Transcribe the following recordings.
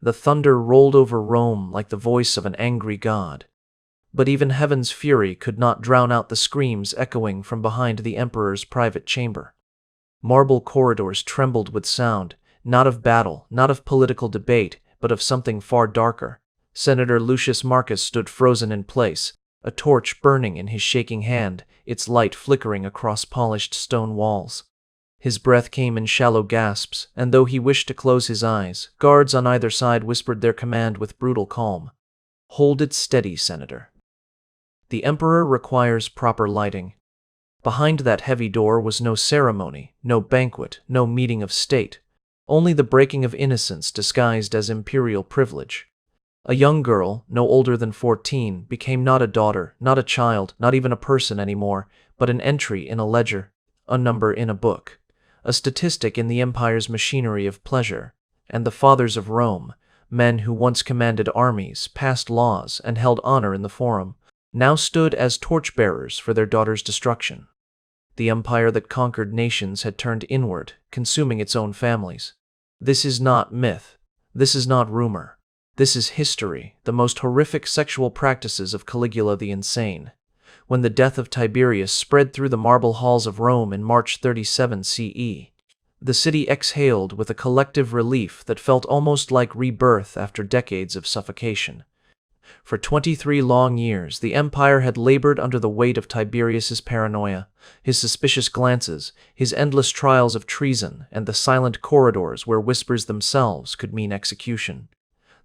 The thunder rolled over Rome like the voice of an angry god. But even heaven's fury could not drown out the screams echoing from behind the emperor's private chamber. Marble corridors trembled with sound, not of battle, not of political debate, but of something far darker. Senator Lucius Marcus stood frozen in place, a torch burning in his shaking hand, its light flickering across polished stone walls. His breath came in shallow gasps, and though he wished to close his eyes, guards on either side whispered their command with brutal calm. "Hold it steady, Senator. The Emperor requires proper lighting." Behind that heavy door was no ceremony, no banquet, no meeting of state, only the breaking of innocence disguised as imperial privilege. A young girl, no older than 14, became not a daughter, not a child, not even a person anymore, but an entry in a ledger, a number in a book, a statistic in the empire's machinery of pleasure. And the fathers of Rome, men who once commanded armies, passed laws, and held honor in the forum, now stood as torchbearers for their daughter's destruction. The empire that conquered nations had turned inward, consuming its own families. This is not myth. This is not rumor. This is history, the most horrific sexual practices of Caligula the Insane. When the death of Tiberius spread through the marble halls of Rome in March 37 CE, the city exhaled with a collective relief that felt almost like rebirth after decades of suffocation. For 23 long years, the empire had labored under the weight of Tiberius's paranoia, his suspicious glances, his endless trials of treason, and the silent corridors where whispers themselves could mean execution.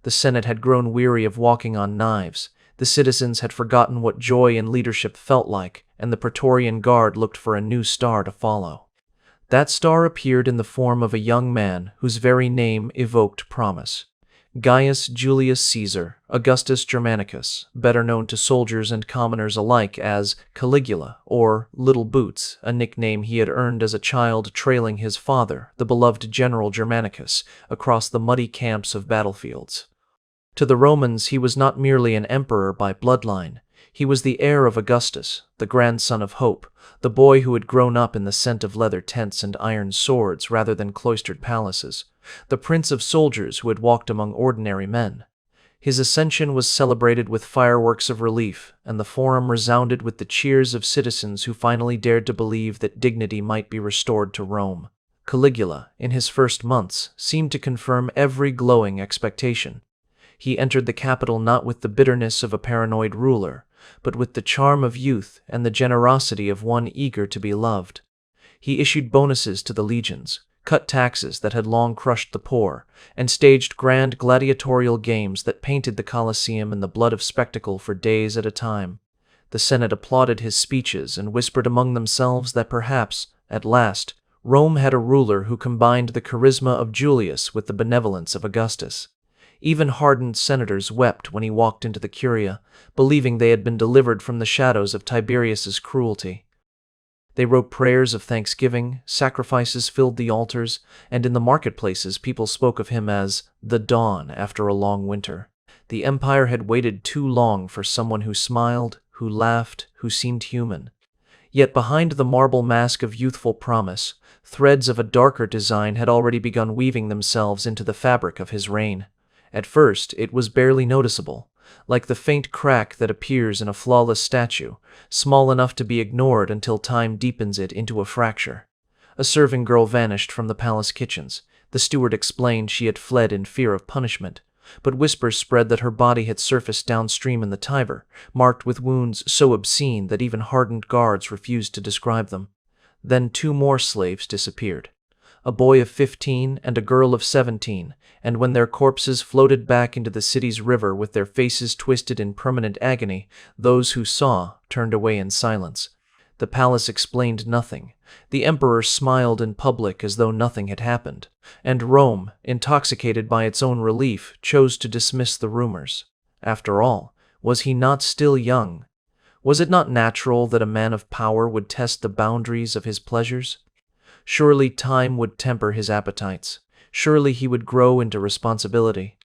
The Senate had grown weary of walking on knives, the citizens had forgotten what joy in leadership felt like, and the Praetorian Guard looked for a new star to follow. That star appeared in the form of a young man whose very name evoked promise. Gaius Julius Caesar, Augustus Germanicus, better known to soldiers and commoners alike as Caligula, or Little Boots, a nickname he had earned as a child trailing his father, the beloved General Germanicus, across the muddy camps of battlefields. To the Romans he was not merely an emperor by bloodline, he was the heir of Augustus, the grandson of Hope, the boy who had grown up in the scent of leather tents and iron swords rather than cloistered palaces, the prince of soldiers who had walked among ordinary men. His ascension was celebrated with fireworks of relief, and the forum resounded with the cheers of citizens who finally dared to believe that dignity might be restored to Rome. Caligula, in his first months, seemed to confirm every glowing expectation. He entered the capital not with the bitterness of a paranoid ruler, but with the charm of youth and the generosity of one eager to be loved. He issued bonuses to the legions, cut taxes that had long crushed the poor, and staged grand gladiatorial games that painted the Colosseum in the blood of spectacle for days at a time. The Senate applauded his speeches and whispered among themselves that perhaps, at last, Rome had a ruler who combined the charisma of Julius with the benevolence of Augustus. Even hardened senators wept when he walked into the Curia, believing they had been delivered from the shadows of Tiberius's cruelty. They wrote prayers of thanksgiving, sacrifices filled the altars, and in the marketplaces people spoke of him as the dawn after a long winter. The empire had waited too long for someone who smiled, who laughed, who seemed human. Yet behind the marble mask of youthful promise, threads of a darker design had already begun weaving themselves into the fabric of his reign. At first, it was barely noticeable, like the faint crack that appears in a flawless statue, small enough to be ignored until time deepens it into a fracture. A serving girl vanished from the palace kitchens. The steward explained she had fled in fear of punishment, but whispers spread that her body had surfaced downstream in the Tiber, marked with wounds so obscene that even hardened guards refused to describe them. Then 2 more slaves disappeared. A boy of 15 and a girl of 17, and when their corpses floated back into the city's river with their faces twisted in permanent agony, those who saw turned away in silence. The palace explained nothing. The emperor smiled in public as though nothing had happened, and Rome, intoxicated by its own relief, chose to dismiss the rumors. After all, was he not still young? Was it not natural that a man of power would test the boundaries of his pleasures? Surely time would temper his appetites. Surely he would grow into responsibility.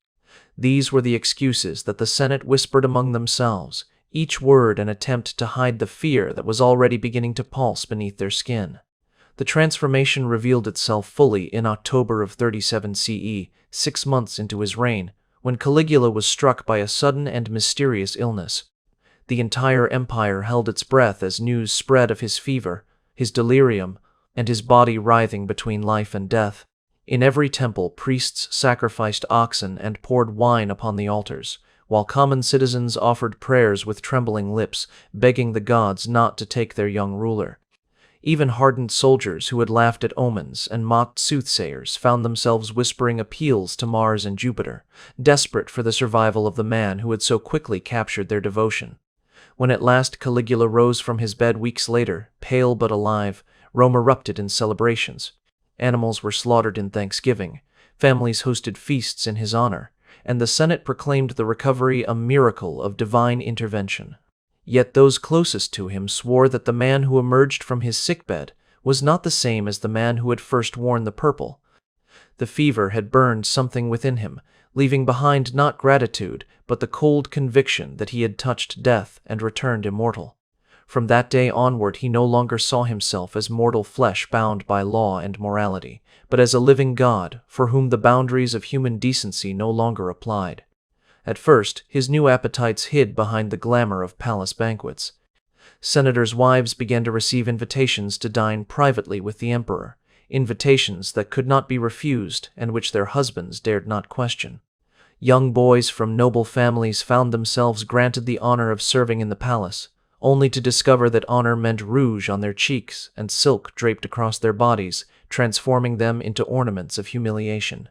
These were the excuses that the Senate whispered among themselves, each word an attempt to hide the fear that was already beginning to pulse beneath their skin. The transformation revealed itself fully in October of 37 CE, 6 months into his reign, when Caligula was struck by a sudden and mysterious illness. The entire empire held its breath as news spread of his fever, his delirium, and his body writhing between life and death. In every temple, priests sacrificed oxen and poured wine upon the altars, while common citizens offered prayers with trembling lips, begging the gods not to take their young ruler. Even hardened soldiers who had laughed at omens and mocked soothsayers found themselves whispering appeals to Mars and Jupiter, desperate for the survival of the man who had so quickly captured their devotion. When at last Caligula rose from his bed weeks later, pale but alive, Rome erupted in celebrations. Animals were slaughtered in thanksgiving, families hosted feasts in his honor, and the Senate proclaimed the recovery a miracle of divine intervention. Yet those closest to him swore that the man who emerged from his sickbed was not the same as the man who had first worn the purple. The fever had burned something within him, leaving behind not gratitude, but the cold conviction that he had touched death and returned immortal. From that day onward he no longer saw himself as mortal flesh bound by law and morality, but as a living god for whom the boundaries of human decency no longer applied. At first, his new appetites hid behind the glamour of palace banquets. Senators' wives began to receive invitations to dine privately with the emperor, invitations that could not be refused and which their husbands dared not question. Young boys from noble families found themselves granted the honor of serving in the palace, only to discover that honor meant rouge on their cheeks and silk draped across their bodies, transforming them into ornaments of humiliation.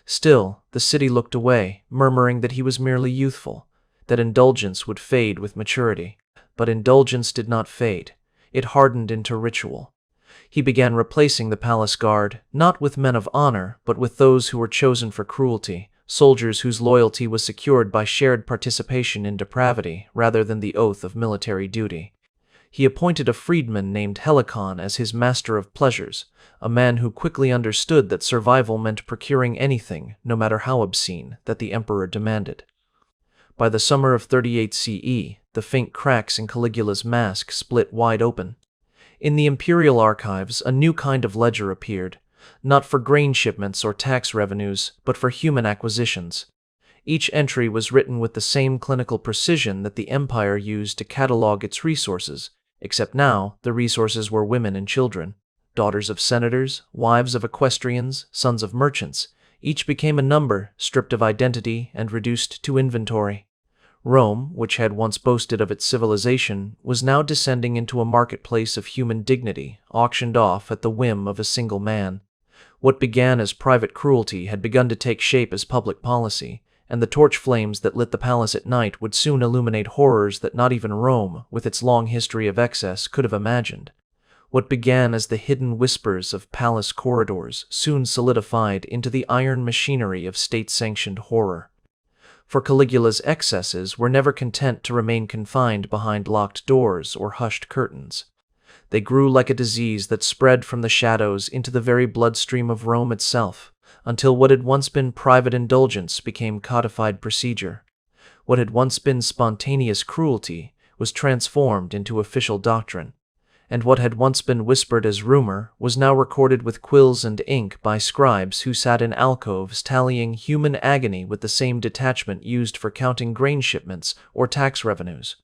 Still, the city looked away, murmuring that he was merely youthful, that indulgence would fade with maturity. But indulgence did not fade. It hardened into ritual. He began replacing the palace guard, not with men of honor, but with those who were chosen for cruelty, soldiers whose loyalty was secured by shared participation in depravity rather than the oath of military duty. He appointed a freedman named Helicon as his master of pleasures, a man who quickly understood that survival meant procuring anything, no matter how obscene, that the emperor demanded. By the summer of 38 CE, the faint cracks in Caligula's mask split wide open. In the imperial archives, a new kind of ledger appeared, not for grain shipments or tax revenues, but for human acquisitions. Each entry was written with the same clinical precision that the empire used to catalog its resources, except now the resources were women and children. Daughters of senators, wives of equestrians, sons of merchants, each became a number, stripped of identity and reduced to inventory. Rome, which had once boasted of its civilization, was now descending into a marketplace of human dignity, auctioned off at the whim of a single man. What began as private cruelty had begun to take shape as public policy, and the torch flames that lit the palace at night would soon illuminate horrors that not even Rome, with its long history of excess, could have imagined. What began as the hidden whispers of palace corridors soon solidified into the iron machinery of state-sanctioned horror. For Caligula's excesses were never content to remain confined behind locked doors or hushed curtains. They grew like a disease that spread from the shadows into the very bloodstream of Rome itself, until what had once been private indulgence became codified procedure. What had once been spontaneous cruelty was transformed into official doctrine, and what had once been whispered as rumor was now recorded with quills and ink by scribes who sat in alcoves tallying human agony with the same detachment used for counting grain shipments or tax revenues.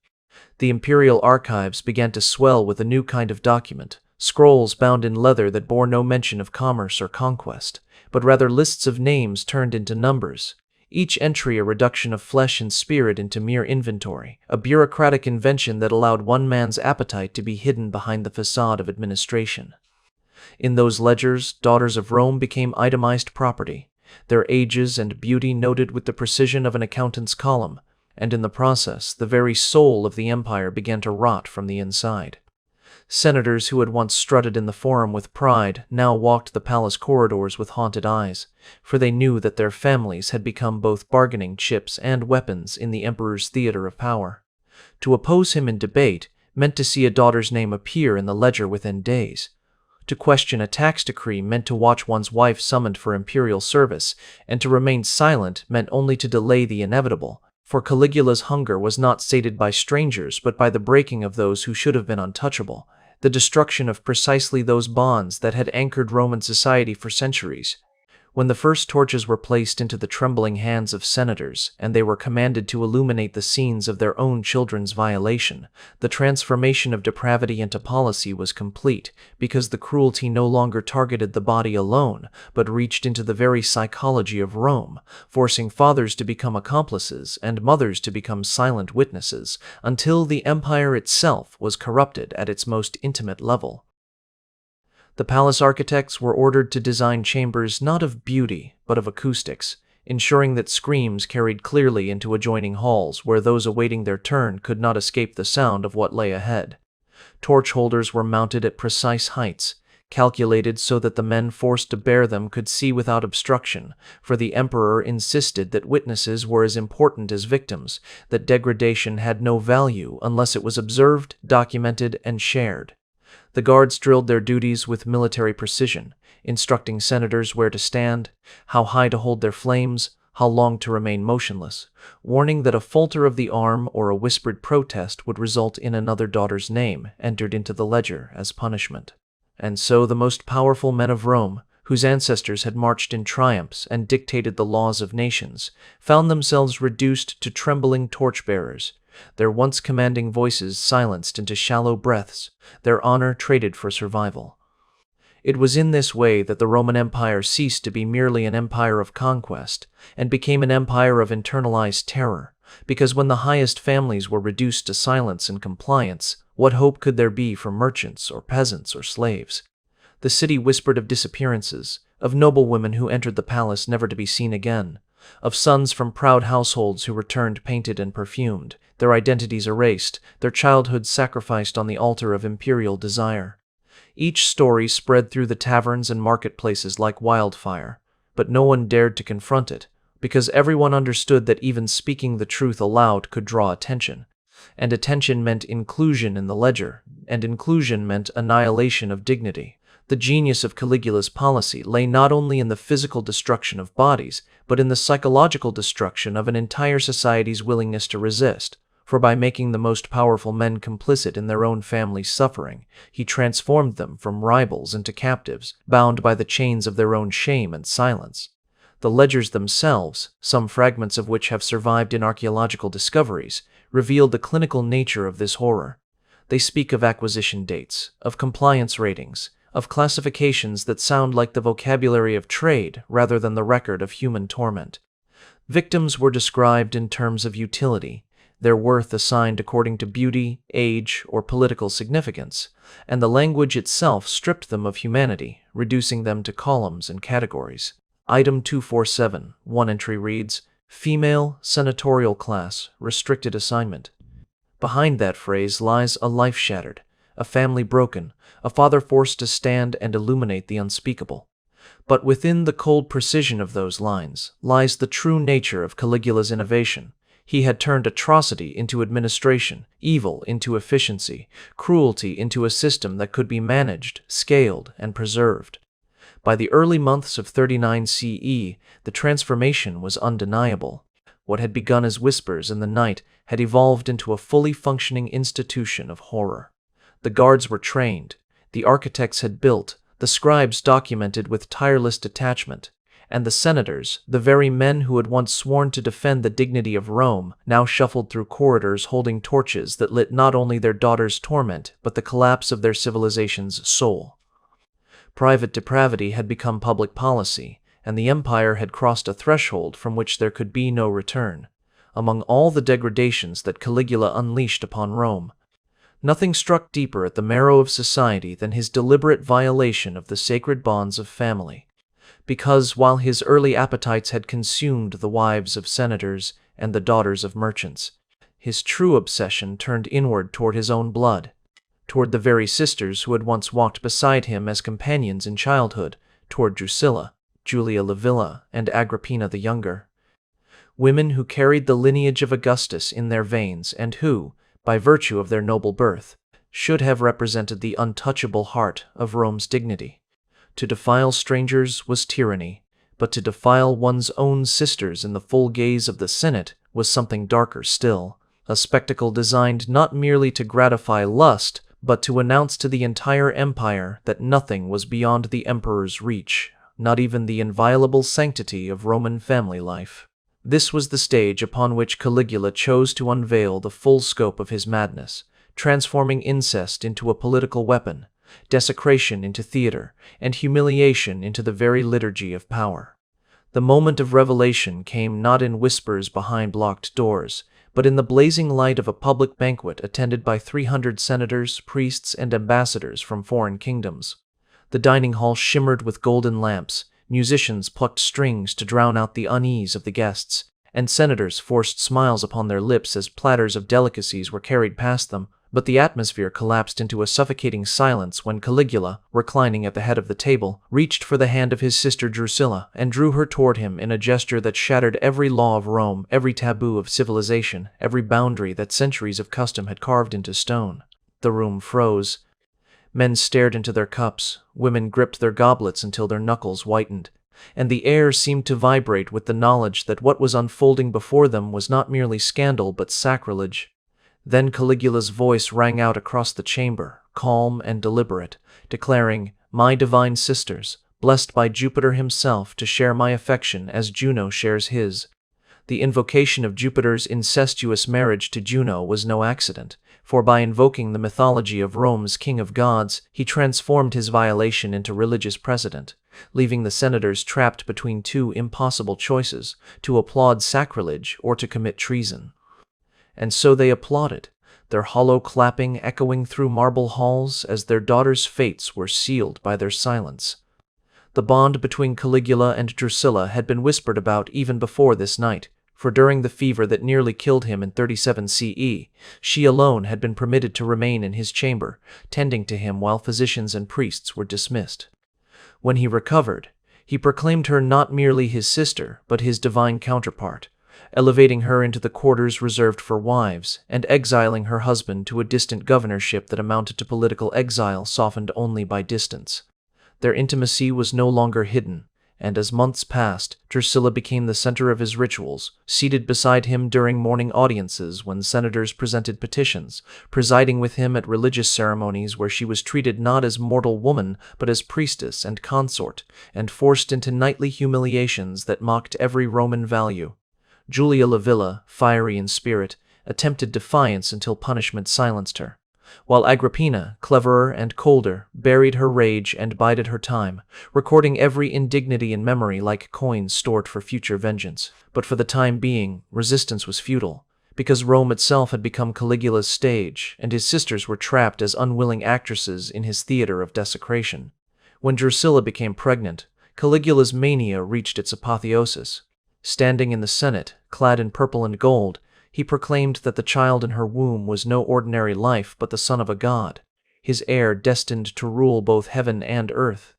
The imperial archives began to swell with a new kind of document, scrolls bound in leather that bore no mention of commerce or conquest, but rather lists of names turned into numbers, each entry a reduction of flesh and spirit into mere inventory, a bureaucratic invention that allowed one man's appetite to be hidden behind the facade of administration. In those ledgers, daughters of Rome became itemized property, their ages and beauty noted with the precision of an accountant's column, and in the process, the very soul of the empire began to rot from the inside. Senators who had once strutted in the forum with pride now walked the palace corridors with haunted eyes, for they knew that their families had become both bargaining chips and weapons in the emperor's theater of power. To oppose him in debate meant to see a daughter's name appear in the ledger within days. To question a tax decree meant to watch one's wife summoned for imperial service, and to remain silent meant only to delay the inevitable, for Caligula's hunger was not sated by strangers but by the breaking of those who should have been untouchable, the destruction of precisely those bonds that had anchored Roman society for centuries. When the first torches were placed into the trembling hands of senators, and they were commanded to illuminate the scenes of their own children's violation, the transformation of depravity into policy was complete, because the cruelty no longer targeted the body alone, but reached into the very psychology of Rome, forcing fathers to become accomplices and mothers to become silent witnesses, until the empire itself was corrupted at its most intimate level. The palace architects were ordered to design chambers not of beauty, but of acoustics, ensuring that screams carried clearly into adjoining halls where those awaiting their turn could not escape the sound of what lay ahead. Torch holders were mounted at precise heights, calculated so that the men forced to bear them could see without obstruction, for the emperor insisted that witnesses were as important as victims, that degradation had no value unless it was observed, documented, and shared. The guards drilled their duties with military precision, instructing senators where to stand, how high to hold their flames, how long to remain motionless, warning that a falter of the arm or a whispered protest would result in another daughter's name entered into the ledger as punishment. And so the most powerful men of Rome, whose ancestors had marched in triumphs and dictated the laws of nations, found themselves reduced to trembling torchbearers, their once commanding voices silenced into shallow breaths, their honor traded for survival. It was in this way that the Roman Empire ceased to be merely an empire of conquest and became an empire of internalized terror, because when the highest families were reduced to silence and compliance, what hope could there be for merchants or peasants or slaves? The city whispered of disappearances, of noblewomen who entered the palace never to be seen again, of sons from proud households who returned painted and perfumed, their identities erased, their childhoods sacrificed on the altar of imperial desire. Each story spread through the taverns and marketplaces like wildfire, but no one dared to confront it, because everyone understood that even speaking the truth aloud could draw attention, and attention meant inclusion in the ledger, and inclusion meant annihilation of dignity. The genius of Caligula's policy lay not only in the physical destruction of bodies, but in the psychological destruction of an entire society's willingness to resist, for by making the most powerful men complicit in their own family's suffering, he transformed them from rivals into captives, bound by the chains of their own shame and silence. The ledgers themselves, some fragments of which have survived in archaeological discoveries, reveal the clinical nature of this horror. They speak of acquisition dates, of compliance ratings, of classifications that sound like the vocabulary of trade rather than the record of human torment. Victims were described in terms of utility, their worth assigned according to beauty, age, or political significance, and the language itself stripped them of humanity, reducing them to columns and categories. Item 247, one entry reads, Female, senatorial class, restricted assignment. Behind that phrase lies a life shattered, a family broken, a father forced to stand and illuminate the unspeakable. But within the cold precision of those lines lies the true nature of Caligula's innovation. He had turned atrocity into administration, evil into efficiency, cruelty into a system that could be managed, scaled, and preserved. By the early months of 39 CE, the transformation was undeniable. What had begun as whispers in the night had evolved into a fully functioning institution of horror. The guards were trained, the architects had built, the scribes documented with tireless detachment, and the senators, the very men who had once sworn to defend the dignity of Rome, now shuffled through corridors holding torches that lit not only their daughters' torment, but the collapse of their civilization's soul. Private depravity had become public policy, and the empire had crossed a threshold from which there could be no return. Among all the degradations that Caligula unleashed upon Rome, nothing struck deeper at the marrow of society than his deliberate violation of the sacred bonds of family. Because while his early appetites had consumed the wives of senators and the daughters of merchants, his true obsession turned inward toward his own blood, toward the very sisters who had once walked beside him as companions in childhood, toward Drusilla, Julia Livilla, and Agrippina the Younger. Women who carried the lineage of Augustus in their veins and who, by virtue of their noble birth, should have represented the untouchable heart of Rome's dignity. To defile strangers was tyranny, but to defile one's own sisters in the full gaze of the Senate was something darker still, a spectacle designed not merely to gratify lust, but to announce to the entire empire that nothing was beyond the emperor's reach. not even the inviolable sanctity of Roman family life. This was the stage upon which Caligula chose to unveil the full scope of his madness, transforming incest into a political weapon, desecration into theater, and humiliation into the very liturgy of power. The moment of revelation came not in whispers behind locked doors, but in the blazing light of a public banquet attended by 300 senators, priests, and ambassadors from foreign kingdoms. The dining hall shimmered with golden lamps, musicians plucked strings to drown out the unease of the guests, and senators forced smiles upon their lips as platters of delicacies were carried past them, but the atmosphere collapsed into a suffocating silence when Caligula, reclining at the head of the table, reached for the hand of his sister Drusilla and drew her toward him in a gesture that shattered every law of Rome, every taboo of civilization, every boundary that centuries of custom had carved into stone. The room froze. Men stared into their cups, women gripped their goblets until their knuckles whitened, and the air seemed to vibrate with the knowledge that what was unfolding before them was not merely scandal but sacrilege. Then Caligula's voice rang out across the chamber, calm and deliberate, declaring, "My divine sisters, blessed by Jupiter himself to share my affection as Juno shares his." The invocation of Jupiter's incestuous marriage to Juno was no accident, for by invoking the mythology of Rome's king of gods, he transformed his violation into religious precedent, leaving the senators trapped between two impossible choices, to applaud sacrilege or to commit treason. And so they applauded, their hollow clapping echoing through marble halls as their daughters' fates were sealed by their silence. The bond between Caligula and Drusilla had been whispered about even before this night, for during the fever that nearly killed him in 37 CE, she alone had been permitted to remain in his chamber, tending to him while physicians and priests were dismissed. When he recovered, he proclaimed her not merely his sister, but his divine counterpart, elevating her into the quarters reserved for wives, and exiling her husband to a distant governorship that amounted to political exile softened only by distance. Their intimacy was no longer hidden, and as months passed, Drusilla became the center of his rituals, seated beside him during morning audiences when senators presented petitions, presiding with him at religious ceremonies where she was treated not as mortal woman but as priestess and consort, and forced into nightly humiliations that mocked every Roman value. Julia Livilla, fiery in spirit, attempted defiance until punishment silenced her, while Agrippina, cleverer and colder, buried her rage and bided her time, recording every indignity in memory like coins stored for future vengeance. But for the time being, resistance was futile, because Rome itself had become Caligula's stage, and his sisters were trapped as unwilling actresses in his theater of desecration. When Drusilla became pregnant, Caligula's mania reached its apotheosis. Standing in the Senate, clad in purple and gold, he proclaimed that the child in her womb was no ordinary life but the son of a god, his heir destined to rule both heaven and earth.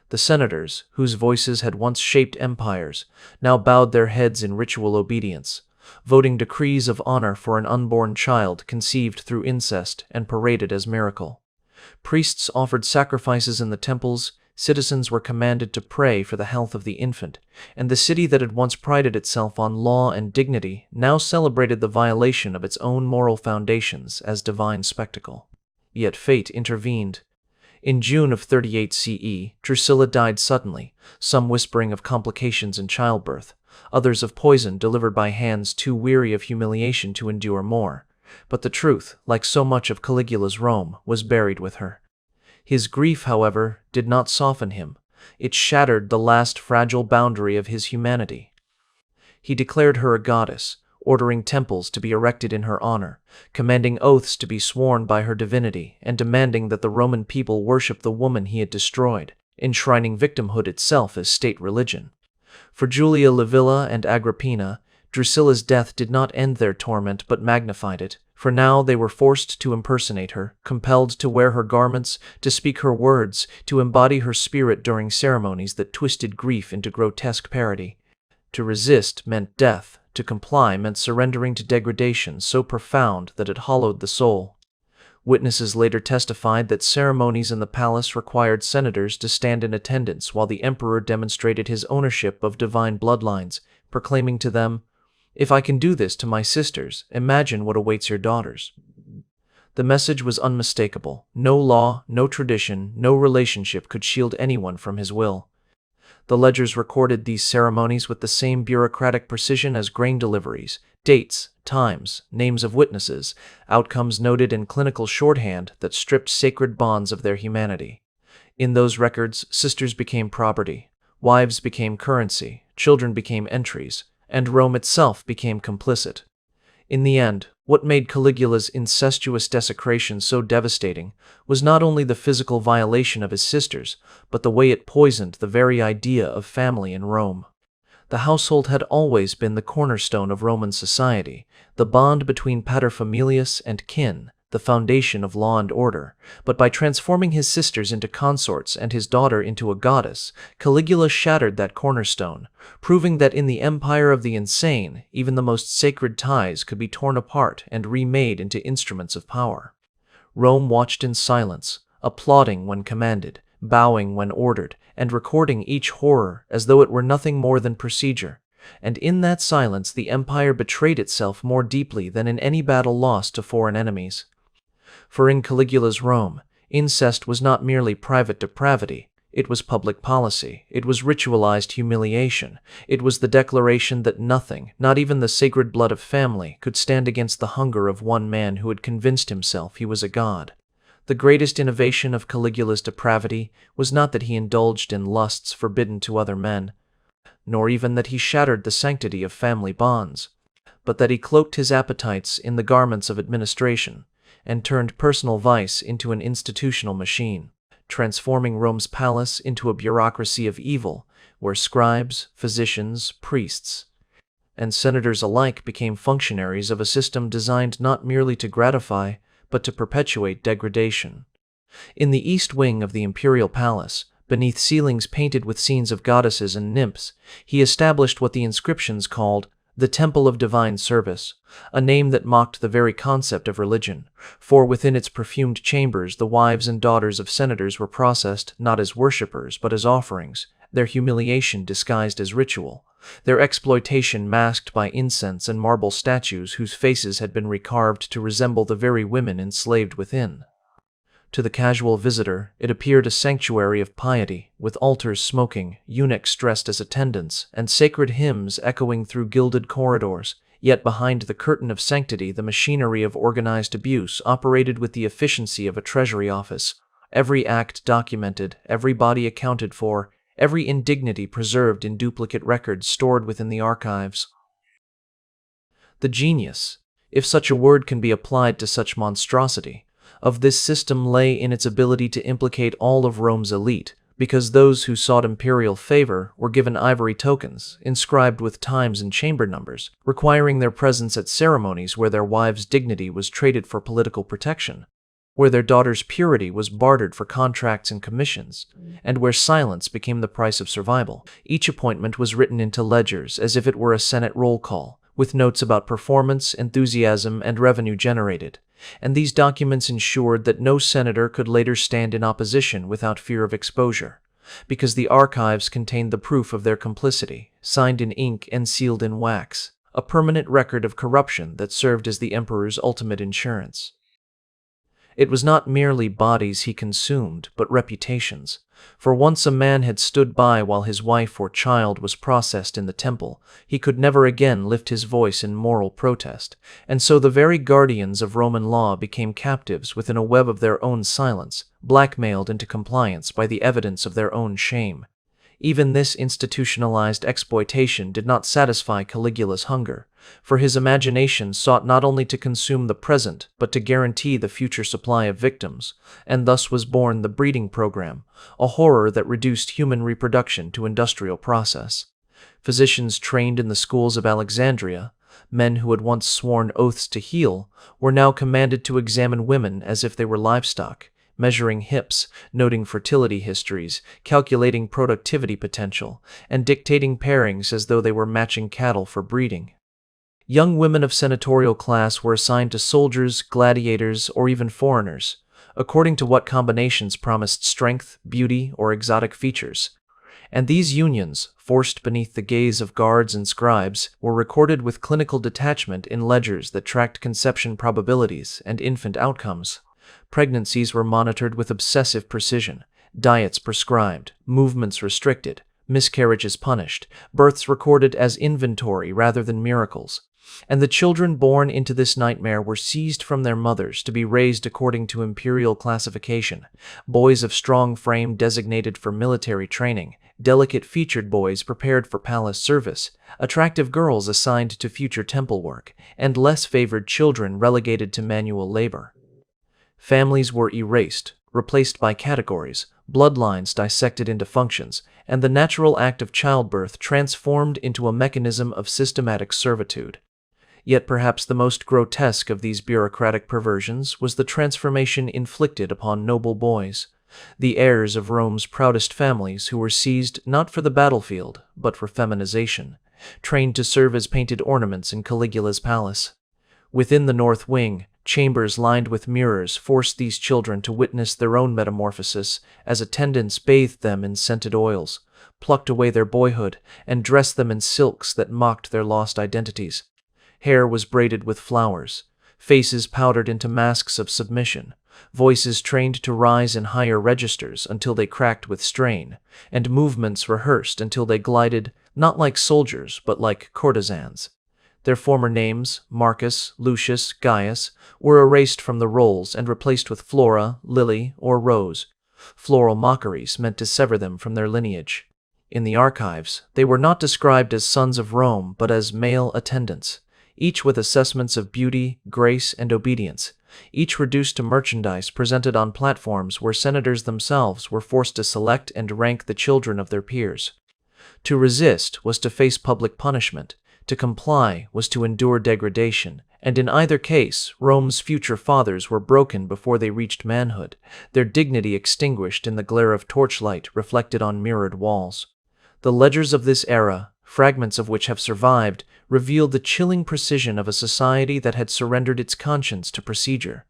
The senators, whose voices had once shaped empires, now bowed their heads in ritual obedience, voting decrees of honor for an unborn child conceived through incest and paraded as miracle. Priests offered sacrifices in the temples, citizens were commanded to pray for the health of the infant, and the city that had once prided itself on law and dignity now celebrated the violation of its own moral foundations as divine spectacle. Yet fate intervened. In June of 38 CE, Drusilla died suddenly, some whispering of complications in childbirth, others of poison delivered by hands too weary of humiliation to endure more. But the truth, like so much of Caligula's Rome, was buried with her. His grief, however, did not soften him. It shattered the last fragile boundary of his humanity. He declared her a goddess, ordering temples to be erected in her honor, commanding oaths to be sworn by her divinity, and demanding that the Roman people worship the woman he had destroyed, enshrining victimhood itself as state religion. For Julia Livilla and Agrippina, Drusilla's death did not end their torment but magnified it, for now they were forced to impersonate her, compelled to wear her garments, to speak her words, to embody her spirit during ceremonies that twisted grief into grotesque parody. To resist meant death, to comply meant surrendering to degradation so profound that it hollowed the soul. Witnesses later testified that ceremonies in the palace required senators to stand in attendance while the emperor demonstrated his ownership of divine bloodlines, proclaiming to them, "If I can do this to my sisters, imagine what awaits your daughters." The message was unmistakable. No law, no tradition, no relationship could shield anyone from his will. The ledgers recorded these ceremonies with the same bureaucratic precision as grain deliveries, dates, times, names of witnesses, outcomes noted in clinical shorthand that stripped sacred bonds of their humanity. In those records, sisters became property, wives became currency, children became entries, and Rome itself became complicit. In the end, what made Caligula's incestuous desecration so devastating was not only the physical violation of his sisters, but the way it poisoned the very idea of family in Rome. The household had always been the cornerstone of Roman society, the bond between paterfamilias and kin, the foundation of law and order, but by transforming his sisters into consorts and his daughter into a goddess, Caligula shattered that cornerstone, proving that in the empire of the insane, even the most sacred ties could be torn apart and remade into instruments of power. Rome watched in silence, applauding when commanded, bowing when ordered, and recording each horror as though it were nothing more than procedure. And in that silence the empire betrayed itself more deeply than in any battle lost to foreign enemies. For in Caligula's Rome, incest was not merely private depravity, it was public policy, it was ritualized humiliation, it was the declaration that nothing, not even the sacred blood of family, could stand against the hunger of one man who had convinced himself he was a god. The greatest innovation of Caligula's depravity was not that he indulged in lusts forbidden to other men, nor even that he shattered the sanctity of family bonds, but that he cloaked his appetites in the garments of administration, and turned personal vice into an institutional machine, transforming Rome's palace into a bureaucracy of evil, where scribes, physicians, priests, and senators alike became functionaries of a system designed not merely to gratify, but to perpetuate degradation. In the east wing of the imperial palace, beneath ceilings painted with scenes of goddesses and nymphs, he established what the inscriptions called the Temple of Divine Service, a name that mocked the very concept of religion, for within its perfumed chambers the wives and daughters of senators were processed not as worshippers but as offerings, their humiliation disguised as ritual, their exploitation masked by incense and marble statues whose faces had been recarved to resemble the very women enslaved within. To the casual visitor, it appeared a sanctuary of piety, with altars smoking, eunuchs dressed as attendants, and sacred hymns echoing through gilded corridors. Yet behind the curtain of sanctity, the machinery of organized abuse operated with the efficiency of a treasury office. Every act documented, every body accounted for, every indignity preserved in duplicate records stored within the archives. The genius, if such a word can be applied to such monstrosity, of this system lay in its ability to implicate all of Rome's elite, because those who sought imperial favor were given ivory tokens, inscribed with times and chamber numbers, requiring their presence at ceremonies where their wives' dignity was traded for political protection, where their daughters' purity was bartered for contracts and commissions, and where silence became the price of survival. Each appointment was written into ledgers as if it were a Senate roll call, with notes about performance, enthusiasm, and revenue generated, and these documents ensured that no senator could later stand in opposition without fear of exposure, because the archives contained the proof of their complicity, signed in ink and sealed in wax, a permanent record of corruption that served as the emperor's ultimate insurance. It was not merely bodies he consumed, but reputations, for once a man had stood by while his wife or child was processed in the temple, he could never again lift his voice in moral protest, and so the very guardians of Roman law became captives within a web of their own silence, blackmailed into compliance by the evidence of their own shame. Even this institutionalized exploitation did not satisfy Caligula's hunger, for his imagination sought not only to consume the present but to guarantee the future supply of victims, and thus was born the breeding program, a horror that reduced human reproduction to industrial process. Physicians trained in the schools of Alexandria, men who had once sworn oaths to heal, were now commanded to examine women as if they were livestock, measuring hips, noting fertility histories, calculating productivity potential, and dictating pairings as though they were matching cattle for breeding. Young women of senatorial class were assigned to soldiers, gladiators, or even foreigners, according to what combinations promised strength, beauty, or exotic features. And these unions, forced beneath the gaze of guards and scribes, were recorded with clinical detachment in ledgers that tracked conception probabilities and infant outcomes. Pregnancies were monitored with obsessive precision, diets prescribed, movements restricted, miscarriages punished, births recorded as inventory rather than miracles. And the children born into this nightmare were seized from their mothers to be raised according to imperial classification: boys of strong frame designated for military training, delicate-featured boys prepared for palace service, attractive girls assigned to future temple work, and less favored children relegated to manual labor. Families were erased, replaced by categories, bloodlines dissected into functions, and the natural act of childbirth transformed into a mechanism of systematic servitude. Yet perhaps the most grotesque of these bureaucratic perversions was the transformation inflicted upon noble boys, the heirs of Rome's proudest families, who were seized not for the battlefield, but for feminization, trained to serve as painted ornaments in Caligula's palace. Within the north wing, chambers lined with mirrors forced these children to witness their own metamorphosis, as attendants bathed them in scented oils, plucked away their boyhood, and dressed them in silks that mocked their lost identities. Hair was braided with flowers, faces powdered into masks of submission, voices trained to rise in higher registers until they cracked with strain, and movements rehearsed until they glided not like soldiers but like courtesans. Their former names, Marcus, Lucius, Gaius, were erased from the rolls and replaced with Flora, Lily, or Rose, floral mockeries meant to sever them from their lineage. In the archives, they were not described as sons of Rome but as male attendants, each with assessments of beauty, grace, and obedience, each reduced to merchandise presented on platforms where senators themselves were forced to select and rank the children of their peers. To resist was to face public punishment, to comply was to endure degradation, and in either case, Rome's future fathers were broken before they reached manhood, their dignity extinguished in the glare of torchlight reflected on mirrored walls. The ledgers of this era, fragments of which have survived, revealed the chilling precision of a society that had surrendered its conscience to procedure.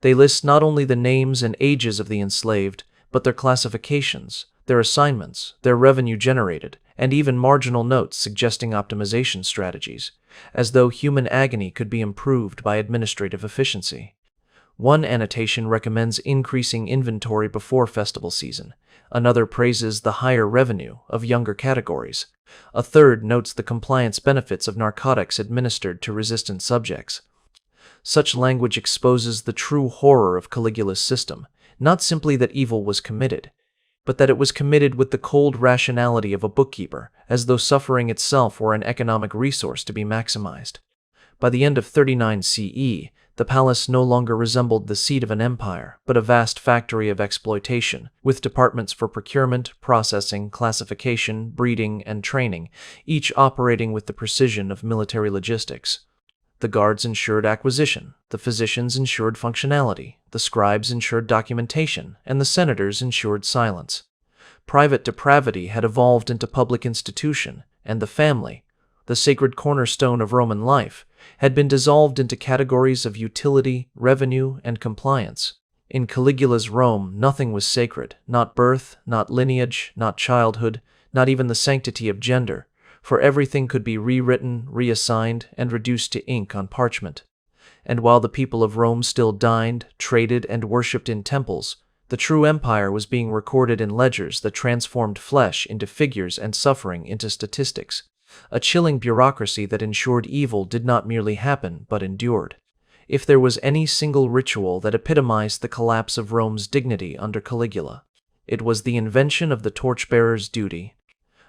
They list not only the names and ages of the enslaved, but their classifications, their assignments, their revenue generated, and even marginal notes suggesting optimization strategies, as though human agony could be improved by administrative efficiency. One annotation recommends increasing inventory before festival season. Another praises the higher revenue of younger categories. A third notes the compliance benefits of narcotics administered to resistant subjects. Such language exposes the true horror of Caligula's system, not simply that evil was committed, but that it was committed with the cold rationality of a bookkeeper, as though suffering itself were an economic resource to be maximized. By the end of 39 CE, the palace no longer resembled the seat of an empire, but a vast factory of exploitation, with departments for procurement, processing, classification, breeding, and training, each operating with the precision of military logistics. The guards ensured acquisition, the physicians ensured functionality, the scribes ensured documentation, and the senators ensured silence. Private depravity had evolved into public institution, and the family, the sacred cornerstone of Roman life, had been dissolved into categories of utility, revenue, and compliance. In Caligula's Rome, nothing was sacred, not birth, not lineage, not childhood, not even the sanctity of gender, for everything could be rewritten, reassigned, and reduced to ink on parchment. And while the people of Rome still dined, traded, and worshipped in temples, the true empire was being recorded in ledgers that transformed flesh into figures and suffering into statistics. A chilling bureaucracy that ensured evil did not merely happen, but endured. If there was any single ritual that epitomized the collapse of Rome's dignity under Caligula, it was the invention of the torchbearer's duty,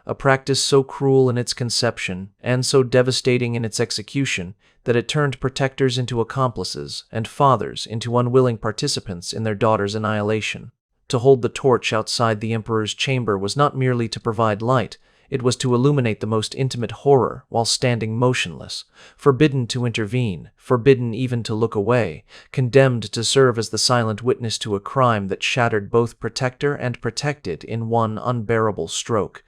a practice so cruel in its conception and so devastating in its execution that it turned protectors into accomplices and fathers into unwilling participants in their daughters' annihilation. To hold the torch outside the emperor's chamber was not merely to provide light, it was to illuminate the most intimate horror while standing motionless, forbidden to intervene, forbidden even to look away, condemned to serve as the silent witness to a crime that shattered both protector and protected in one unbearable stroke.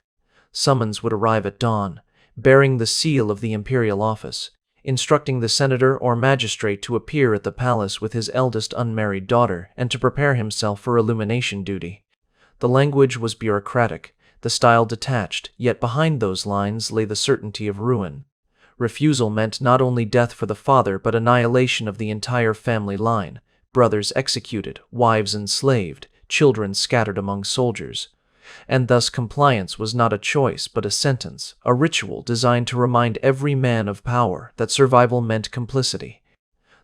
Summons would arrive at dawn, bearing the seal of the imperial office, instructing the senator or magistrate to appear at the palace with his eldest unmarried daughter and to prepare himself for illumination duty. The language was bureaucratic, the style detached, yet behind those lines lay the certainty of ruin. Refusal meant not only death for the father but annihilation of the entire family line, brothers executed, wives enslaved, children scattered among soldiers. and thus compliance was not a choice but a sentence, a ritual designed to remind every man of power that survival meant complicity.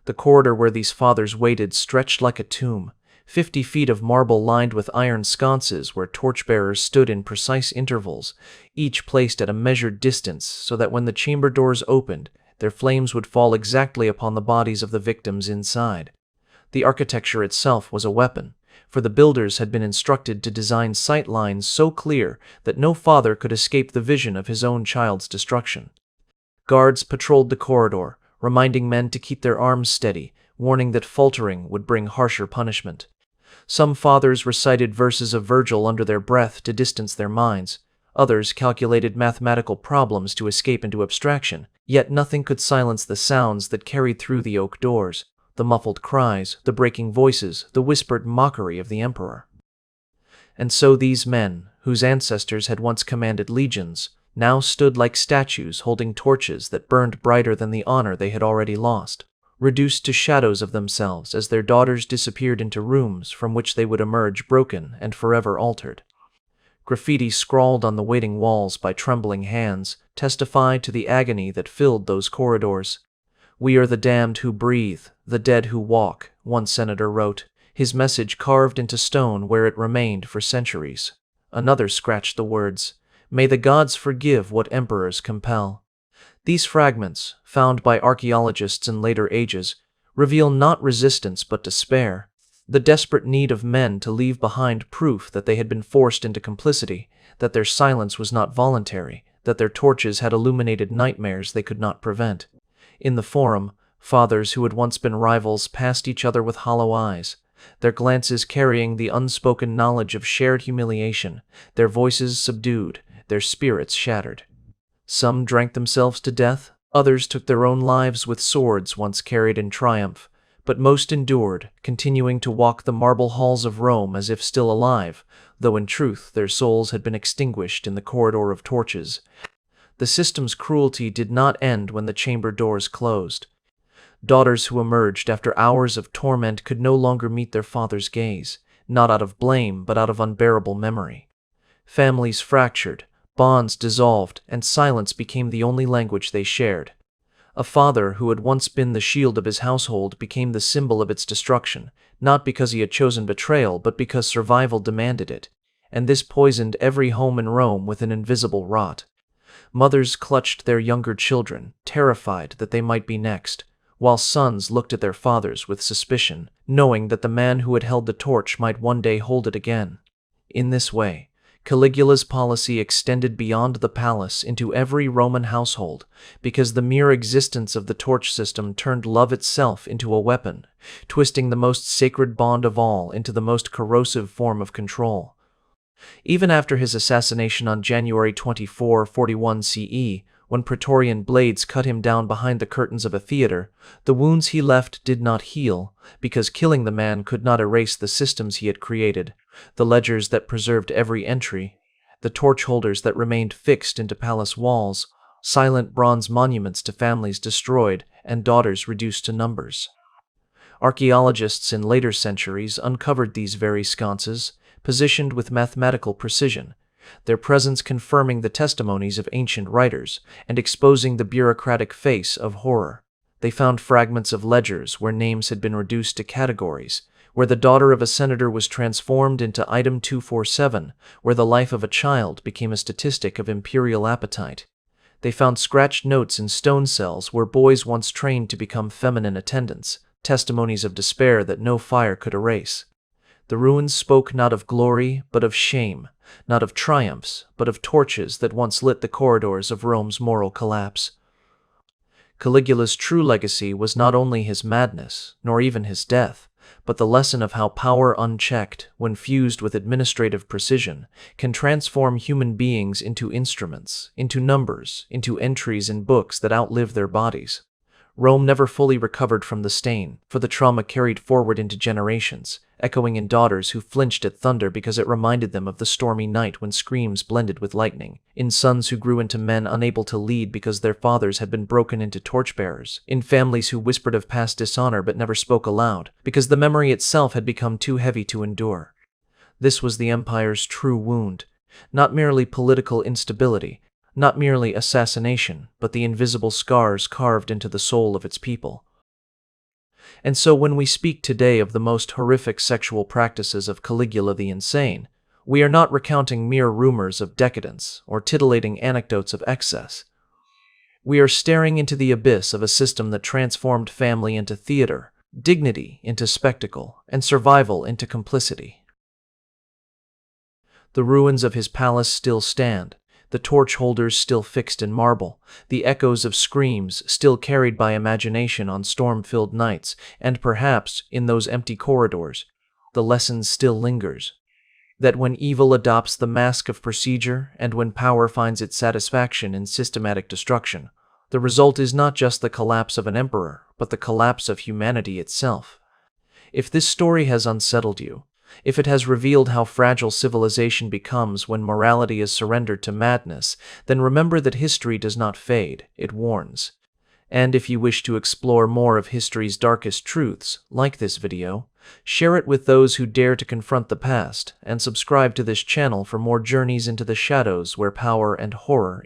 The corridor where these fathers waited stretched like a tomb, 50 feet of marble lined with iron sconces where torchbearers stood in precise intervals, each placed at a measured distance so that when the chamber doors opened, their flames would fall exactly upon the bodies of the victims inside. The architecture itself was a weapon, for the builders had been instructed to design sight lines so clear that no father could escape the vision of his own child's destruction. Guards patrolled the corridor, reminding men to keep their arms steady, warning that faltering would bring harsher punishment. Some fathers recited verses of Virgil under their breath to distance their minds. Others calculated mathematical problems to escape into abstraction, yet nothing could silence the sounds that carried through the oak doors, the muffled cries, the breaking voices, the whispered mockery of the emperor. And so these men, whose ancestors had once commanded legions, now stood like statues holding torches that burned brighter than the honor they had already lost, reduced to shadows of themselves as their daughters disappeared into rooms from which they would emerge broken and forever altered. Graffiti scrawled on the waiting walls by trembling hands testified to the agony that filled those corridors. "We are the damned who breathe, the dead who walk," one senator wrote, his message carved into stone where it remained for centuries. Another scratched the words, "May the gods forgive what emperors compel." These fragments, found by archaeologists in later ages, reveal not resistance but despair, the desperate need of men to leave behind proof that they had been forced into complicity, that their silence was not voluntary, that their torches had illuminated nightmares they could not prevent. In the forum, fathers who had once been rivals passed each other with hollow eyes, their glances carrying the unspoken knowledge of shared humiliation, their voices subdued, their spirits shattered. Some drank themselves to death, others took their own lives with swords once carried in triumph, but most endured, continuing to walk the marble halls of Rome as if still alive, though in truth their souls had been extinguished in the corridor of torches. The system's cruelty did not end when the chamber doors closed. Daughters who emerged after hours of torment could no longer meet their father's gaze, not out of blame but out of unbearable memory. Families fractured, bonds dissolved, and silence became the only language they shared. A father who had once been the shield of his household became the symbol of its destruction, not because he had chosen betrayal but because survival demanded it, and this poisoned every home in Rome with an invisible rot. Mothers clutched their younger children, terrified that they might be next, while sons looked at their fathers with suspicion, knowing that the man who had held the torch might one day hold it again. In this way, Caligula's policy extended beyond the palace into every Roman household, because the mere existence of the torch system turned love itself into a weapon, twisting the most sacred bond of all into the most corrosive form of control. Even after his assassination on January 24, 41 CE, when Praetorian blades cut him down behind the curtains of a theater, the wounds he left did not heal, because killing the man could not erase the systems he had created, the ledgers that preserved every entry, the torch holders that remained fixed into palace walls, silent bronze monuments to families destroyed and daughters reduced to numbers. Archaeologists in later centuries uncovered these very sconces, positioned with mathematical precision, their presence confirming the testimonies of ancient writers and exposing the bureaucratic face of horror. They found fragments of ledgers where names had been reduced to categories, where the daughter of a senator was transformed into item 247, where the life of a child became a statistic of imperial appetite. They found scratched notes in stone cells where boys once trained to become feminine attendants, testimonies of despair that no fire could erase. The ruins spoke not of glory, but of shame, not of triumphs, but of torches that once lit the corridors of Rome's moral collapse. Caligula's true legacy was not only his madness, nor even his death, but the lesson of how power unchecked, when fused with administrative precision, can transform human beings into instruments, into numbers, into entries in books that outlive their bodies. Rome never fully recovered from the stain, for the trauma carried forward into generations, echoing in daughters who flinched at thunder because it reminded them of the stormy night when screams blended with lightning, in sons who grew into men unable to lead because their fathers had been broken into torchbearers, in families who whispered of past dishonor but never spoke aloud, because the memory itself had become too heavy to endure. This was the empire's true wound, Not merely political instability, not merely assassination, but the invisible scars carved into the soul of its people. And so when we speak today of the most horrific sexual practices of Caligula the Insane, we are not recounting mere rumors of decadence or titillating anecdotes of excess. We are staring into the abyss of a system that transformed family into theater, dignity into spectacle, and survival into complicity. The ruins of his palace still stand, the torch holders still fixed in marble, the echoes of screams still carried by imagination on storm-filled nights, and perhaps, in those empty corridors, the lesson still lingers. That when evil adopts the mask of procedure and when power finds its satisfaction in systematic destruction, the result is not just the collapse of an emperor, but the collapse of humanity itself. If this story has unsettled you, if it has revealed how fragile civilization becomes when morality is surrendered to madness, then remember that history does not fade, it warns. And if you wish to explore more of history's darkest truths, like this video, share it with those who dare to confront the past, and subscribe to this channel for more journeys into the shadows where power and horror intersect.